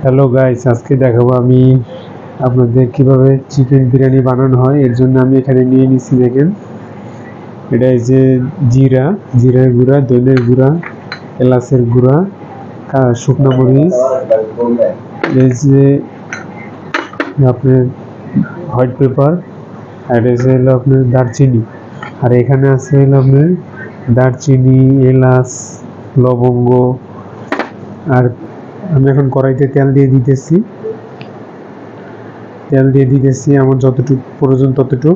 Hello guys, আজকে দেখাবো আমি আপনাদের কিভাবে চিকেন বিরিয়ানি বানানো হয়। এর জন্য আমি এখানে নিয়ে নিচ্ছি, দেখেন এটা এই যে জিরার গুঁড়া, ধনের গুঁড়া, এলাচের গুঁড়া, শুকনো মরিচ, এই যে আপনার হোয়াইট পেপার, আর এই যে হলো আপনার দারচিনি। আর এখানে আছে হলো আপনার দারচিনি, এলাচ, লবঙ্গ। আর আমি এখন কড়াইতে তেল দিয়ে দিতেছি আমার যতটুকু প্রয়োজন ততটুকু।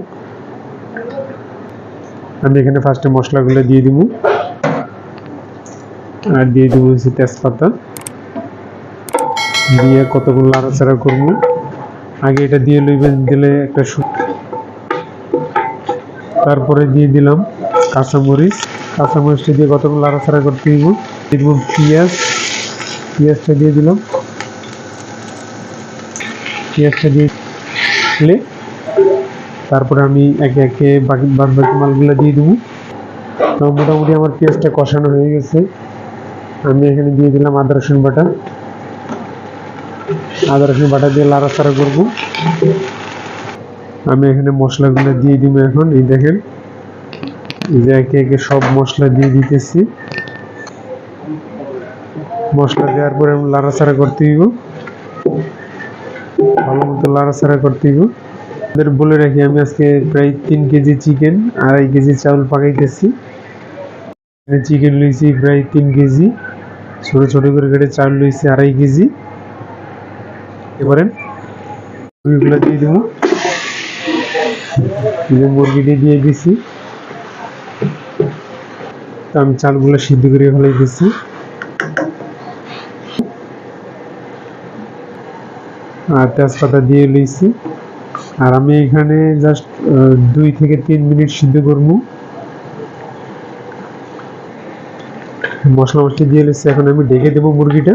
আমি এখানে ফার্স্টে মশলাগুলো দিয়ে দিব, আর দিয়ে দিব হচ্ছে তেজপাতা, দিয়ে কতগুলো নাড়াচাড়া করবো। আগে এটা দিয়ে দিলে একটা তারপরে দিয়ে দিলাম কাঁচামরিচটা দিয়ে কতগুলো নাড়াচাড়া করতে দিব। দিয়ে দিব পেঁয়াজটা দিয়ে দিলাম, পেঁয়াজটা দিয়ে দিলে তারপরে আমি একে একে বাকি মালগুলো দিয়ে দেবো। তো মোটামুটি আমার পেঁয়াজটা কষানো হয়ে গেছে। আমি এখানে দিয়ে দিলাম আদা রসুন বাটা দিয়ে নাড়াচাড়া করবো। আমি এখানে মশলাগুলো দিয়ে দিব। এখন এই দেখেন, এই যে একে একে সব মশলা দিয়ে দিতেছি। মশলা দেওয়ার পরে নাড়াচাড়া করতে দিব, ভালো মতো নাড়াচাড়া করতে দিব। বলে রাখি, আমি আজকে প্রায় 3 কেজি চিকেন, 2.5 কেজি চাউল পাকাইতেছি। চিকেন লইছি প্রায় 3 কেজি, ছোট ছোট করে কেটে চাউল লইছি 2.5 কেজি। এবারে মুরগিগুলো দিয়ে দেবো, মুরগিটি দিয়ে দিছি। আমি চালগুলো সিদ্ধ করে ফেলাই দিচ্ছি। আর তেজপাতা দিয়ে লইছি। আর আমি এখানে জাস্ট 2 থেকে 3 মিনিট সিদ্ধ করবো। মশলা দিয়ে লইছি। এখন আমি ঢেকে দেবো মুরগিটা,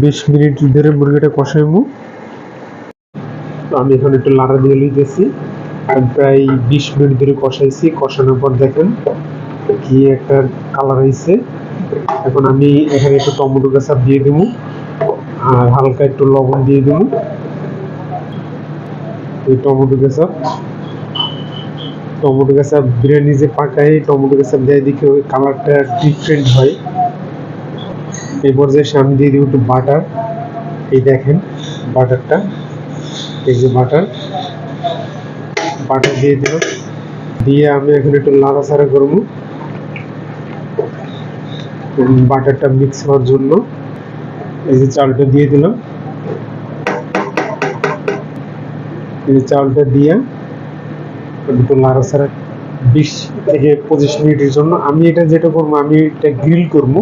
20 মিনিট ধরে মুরগিটা কষাইবো। আমি এখন একটু লাড়া দিয়ে লইতেছি, আর প্রায় 20 মিনিট ধরে কষাইছি। কষানোর পর দেখেন কি একটা কালার হয়েছে। এখন আমি এখানে একটু টমেটো কেচাপ দিয়ে দেবো, আর হালকা একটু লবণ দিয়ে দেবো। এই টমেটো কেচাপ বিরিয়ানি যে পাকায়, টমেটো কেচাপ দেয় দেখে ওই কালারটা ডিফারেন্ট হয়। এই পর্যায়ে আমি দিয়ে দিব একটু বাটার। এই দেখেন বাটারটা, এই যে বাটার দিয়ে দিলাম। দিয়ে আমি এখন একটু নাড়াচাড়া করবো বাটারটা মিক্স হওয়ার জন্য। এই যে চালটা দিয়ে দিলাম, এই যে চালটা দিয়ে একটু নাড়াচাড়া 20 থেকে 25 মিনিটের জন্য। আমি এটা যেটা করবো, আমি এটা গ্রিল করবো।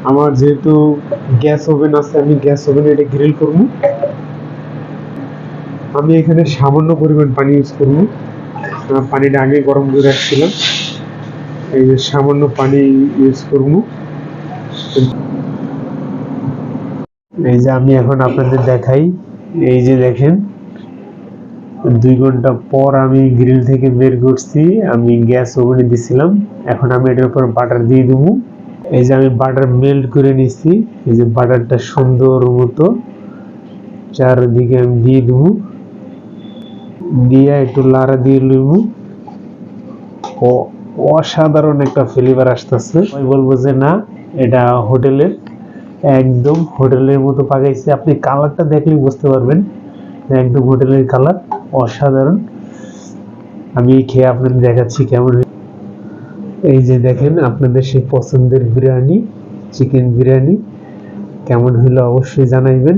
আমার যেহেতু গ্যাস ওভেন আছে, আমি গ্যাস ওভেনে এটা গ্রিল করবো। আমি এখানে সামান্য পরিমাণ পানি ইউজ করবো। পানিটা আগে গরম করে রাখছিলাম, এই যে সামান্য পানি ইউজ করবো। এই যে আমি এখন আপনাদের দেখাই, এই যে দেখেন 2 ঘন্টা পর আমি গ্রিল থেকে বের করছি। আমি গ্যাস ওভেনে দিছিলাম। এখন আমি এটার উপর বাটার দিয়ে দেবো। এই যে আমি বাটার মেল্ট করে নিচ্ছি। এই যে বাটারটা সুন্দর মতো চারদিকে আমি দিয়ে দেবো, দিয়ে একটু লাড়া দিয়ে নেব। অসাধারণ একটা ফ্লেভার আসতেছে। আমি বলবো যে না, এটা হোটেলের, একদম হোটেলের মতো পাকাইছে। আপনি কালারটা দেখলেই বুঝতে পারবেন, একদম হোটেলের কালার, অসাধারণ। আমি খেয়ে আপনাদের দেখাচ্ছি কেমন। এই যে দেখেন আপনাদের সেই পছন্দের বিরিয়ানি, চিকেন বিরিয়ানি কেমন হলো অবশ্যই জানাইবেন।